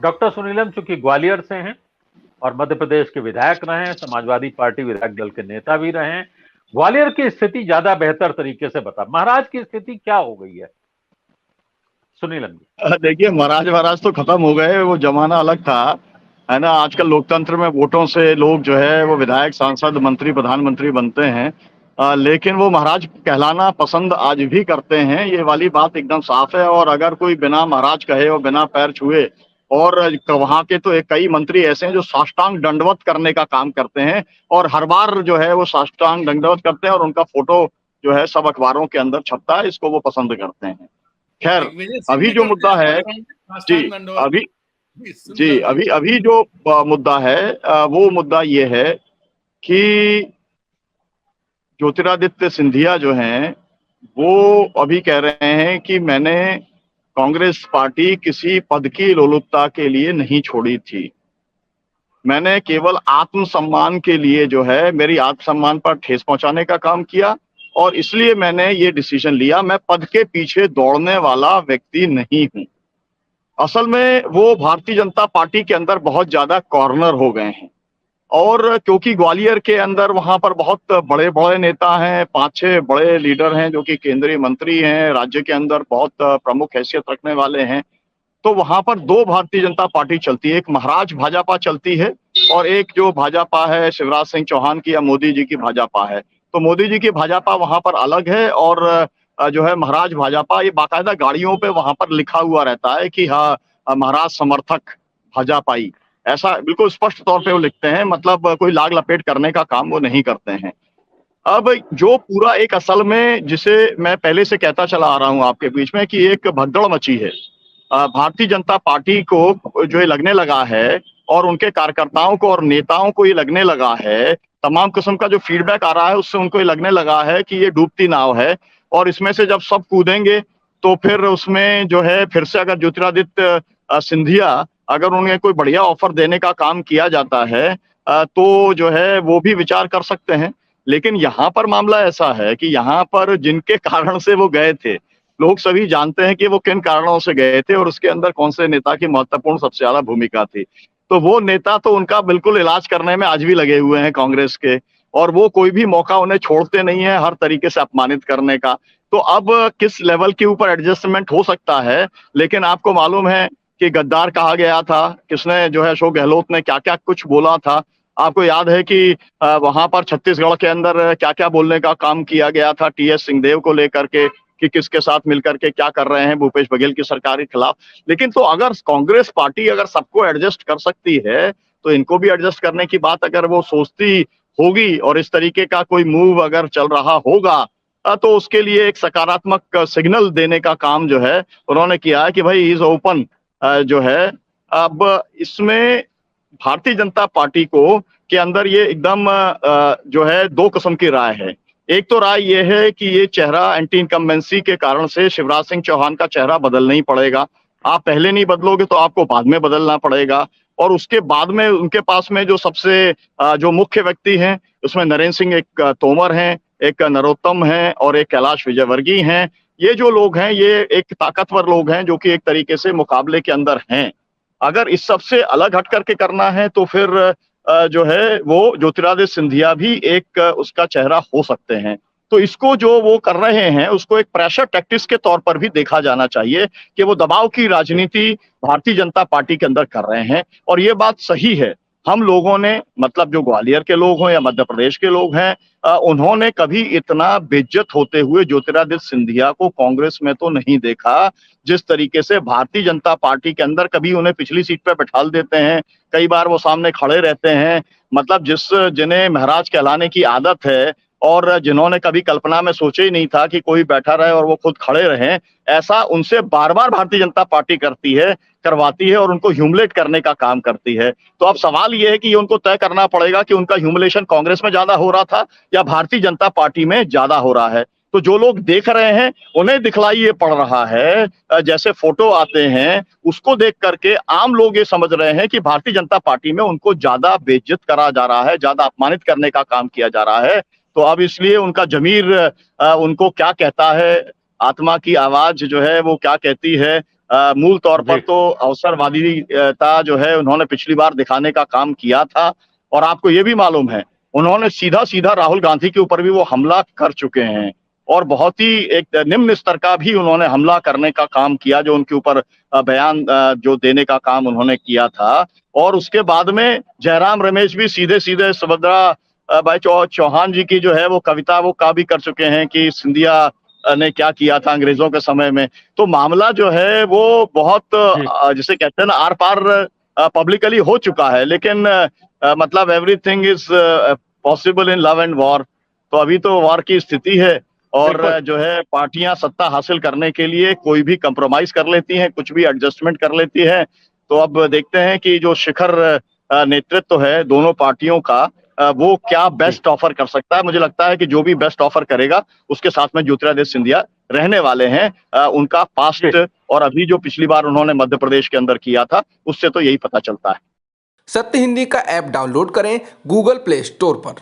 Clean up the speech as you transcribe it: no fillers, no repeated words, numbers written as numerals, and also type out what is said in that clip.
Doctor Sunilam चूंकि ग्वालियर से हैं और मध्य प्रदेश के विधायक रहे हैं, समाजवादी पार्टी विधायक दल के नेता भी रहे हैं, ग्वालियर की स्थिति ज्यादा बेहतर तरीके से बता, महाराज की स्थिति क्या हो गई है सुनीलम जी? देखिए, महाराज महाराज तो खत्म हो गए, वो जमाना अलग था, है ना। आजकल लोकतंत्र में वोटों से लोग जो है वो विधायक, सांसद, मंत्री, प्रधानमंत्री बनते हैं। लेकिन वो महाराज कहलाना पसंद आज भी करते हैं, ये वाली बात एकदम साफ है। और अगर कोई बिना महाराज कहे और बिना पैर छुए, और वहां के तो कई मंत्री ऐसे हैं जो साष्टांग दंडवत करने का काम करते हैं, और हर बार जो है वो साष्टांग दंडवत करते हैं, और उनका फोटो जो है सब अखबारों के अंदर छपता है, इसको वो पसंद करते हैं। खैर, अभी जो मुद्दा है जी अभी जी अभी अभी जो मुद्दा है, वो मुद्दा ये है कि ज्योतिरादित्य सिंधिया जो हैं वो अभी कह रहे हैं कि मैंने कांग्रेस पार्टी किसी पद की लोलुपता के लिए नहीं छोड़ी थी, मैंने केवल आत्मसम्मान के लिए जो है मेरी आत्मसम्मान पर ठेस पहुंचाने का काम किया, और इसलिए मैंने ये डिसीजन लिया। मैं पद के पीछे दौड़ने वाला व्यक्ति नहीं हूं। असल में वो भारतीय जनता पार्टी के अंदर बहुत ज्यादा कॉर्नर हो गए हैं, और क्योंकि ग्वालियर के अंदर वहां पर बहुत बड़े बड़े नेता हैं, 5-6 बड़े लीडर हैं जो कि केंद्रीय मंत्री हैं, राज्य के अंदर बहुत प्रमुख हैसियत रखने वाले हैं, तो वहां पर दो भारतीय जनता पार्टी चलती है, एक महाराज भाजपा चलती है, और एक जो भाजपा है शिवराज सिंह चौहान की या मोदी जी की भाजपा है। तो मोदी जी की भाजपा वहां पर अलग है, और जो है महाराज भाजपा, ये बाकायदा गाड़ियों पे वहां पर लिखा हुआ रहता है कि हाँ, महाराज समर्थक भाजपाई, ऐसा बिल्कुल स्पष्ट तौर पे वो लिखते हैं, मतलब कोई लाग लपेट करने का काम वो नहीं करते हैं। अब जो पूरा एक असल में, जिसे मैं पहले से कहता चला आ रहा हूं आपके बीच में, कि एक भगदड़ मची है भारतीय जनता पार्टी को, जो ये लगने लगा है, और उनके कार्यकर्ताओं को और नेताओं को ये लगने लगा है, तमाम किस्म का जो फीडबैक आ रहा है उससे उनको ये लगने लगा है कि ये डूबती नाव है, और इसमें से जब सब कूदेंगे तो फिर उसमें जो है फिर से अगर ज्योतिरादित्य सिंधिया, अगर उन्हें कोई बढ़िया ऑफर देने का काम किया जाता है तो जो है वो भी विचार कर सकते हैं। लेकिन यहाँ पर मामला ऐसा है कि यहाँ पर जिनके कारण से वो गए थे, लोग सभी जानते हैं कि वो किन कारणों से गए थे और उसके अंदर कौन से नेता की महत्वपूर्ण सबसे ज्यादा भूमिका थी। तो वो नेता तो उनका बिल्कुल इलाज करने में आज भी लगे हुए हैं कांग्रेस के, और वो कोई भी मौका उन्हें छोड़ते नहीं है हर तरीके से अपमानित करने का। तो अब किस लेवल के ऊपर एडजस्टमेंट हो सकता है, लेकिन आपको मालूम है कि गद्दार कहा गया था, किसने जो है अशोक गहलोत ने क्या क्या कुछ बोला था। आपको याद है कि वहां पर छत्तीसगढ़ के अंदर क्या क्या बोलने का काम किया गया था टीएस सिंहदेव को लेकर के, कि किसके साथ मिलकर के क्या कर रहे हैं भूपेश बघेल की सरकार के खिलाफ। लेकिन तो अगर कांग्रेस पार्टी अगर सबको एडजस्ट कर सकती है, तो इनको भी एडजस्ट करने की बात अगर वो सोचती होगी, और इस तरीके का कोई मूव अगर चल रहा होगा, तो उसके लिए एक सकारात्मक सिग्नल देने का काम जो है उन्होंने किया है कि भाई इज ओपन जो है। अब इसमें भारतीय जनता पार्टी को के अंदर ये एकदम जो है दो किस्म की राय है। एक तो राय ये है कि ये चेहरा एंटी इनकम्बेंसी के कारण से शिवराज सिंह चौहान का चेहरा बदलना ही पड़ेगा, आप पहले नहीं बदलोगे तो आपको बाद में बदलना पड़ेगा। और उसके बाद में उनके पास में जो सबसे जो मुख्य व्यक्ति हैं, उसमें नरेंद्र सिंह एक तोमर हैं, एक नरोत्तम हैं, और एक कैलाश विजयवर्गीय हैं। ये जो लोग हैं ये एक ताकतवर लोग हैं जो कि एक तरीके से मुकाबले के अंदर हैं। अगर इस सबसे अलग हट करके करना है तो फिर जो है वो ज्योतिरादित्य सिंधिया भी एक उसका चेहरा हो सकते हैं। तो इसको जो वो कर रहे हैं उसको एक प्रेशर टैक्टिक्स के तौर पर भी देखा जाना चाहिए कि वो दबाव की राजनीति भारतीय जनता पार्टी के अंदर कर रहे हैं, और ये बात सही है। हम लोगों ने, मतलब जो ग्वालियर के लोग हों या मध्य प्रदेश के लोग हैं, उन्होंने कभी इतना बेइज्जत होते हुए ज्योतिरादित्य सिंधिया को कांग्रेस में तो नहीं देखा, जिस तरीके से भारतीय जनता पार्टी के अंदर कभी उन्हें पिछली सीट पर बैठा देते हैं, कई बार वो सामने खड़े रहते हैं। मतलब जिन्हें महाराज कहलाने की आदत है, और जिन्होंने कभी कल्पना में सोचा ही नहीं था कि कोई बैठा रहे और वो खुद खड़े रहें, ऐसा उनसे बार बार भारतीय जनता पार्टी करवाती है और उनको ह्यूमिलेट करने का काम करती है। तो अब सवाल ये है कि उनको तय करना पड़ेगा कि उनका ह्यूमिलेशन कांग्रेस में ज्यादा हो रहा था या भारतीय जनता पार्टी में ज्यादा हो रहा है। तो जो लोग देख रहे हैं उन्हें दिखलाई ये पड़ रहा है, जैसे फोटो आते हैं उसको देख करके आम लोग ये समझ रहे हैं कि भारतीय जनता पार्टी में उनको ज्यादा बेइज्जत करा जा रहा है, ज्यादा अपमानित करने का काम किया जा रहा है। तो अब इसलिए उनका जमीर उनको क्या कहता है, आत्मा की आवाज जो है वो क्या कहती है, मूल तौर पर जी। तो अवसरवादिता जो है उन्होंने पिछली बार दिखाने का काम किया था। और आपको ये भी मालूम है, उन्होंने सीधा सीधा राहुल गांधी के ऊपर भी वो हमला कर चुके हैं और बहुत ही एक निम्न स्तर का भी उन्होंने हमला करने का काम किया, जो उनके ऊपर बयान जो देने का काम उन्होंने किया था। और उसके बाद में जयराम रमेश भी सीधे सीधे सुभद्रा भाई चौहान जी की जो है वो कविता वो का भी कर चुके हैं कि सिंधिया ने क्या किया था अंग्रेजों के समय में। तो मामला जो है वो बहुत जी। जिसे कहते हैं ना आर पार पब्लिकली हो चुका है। लेकिन मतलब everything is possible in love and war. तो अभी तो वॉर की स्थिति है और बिल्कुल। जो है पार्टियां सत्ता हासिल करने के लिए कोई भी कंप्रोमाइज कर लेती हैं, कुछ भी एडजस्टमेंट कर लेती है। तो अब देखते हैं कि जो शिखर नेतृत्व है दोनों पार्टियों का, वो क्या जी। बेस्ट ऑफर कर सकता है। मुझे लगता है कि जो भी बेस्ट ऑफर करेगा उसके साथ में ज्योतिरादित्य सिंधिया रहने वाले हैं। उनका जी। पास्ट और अभी जो पिछली बार उन्होंने मध्य प्रदेश के अंदर किया था उससे तो यही पता चलता है। सत्य हिंदी का ऐप डाउनलोड करें गूगल प्ले स्टोर पर।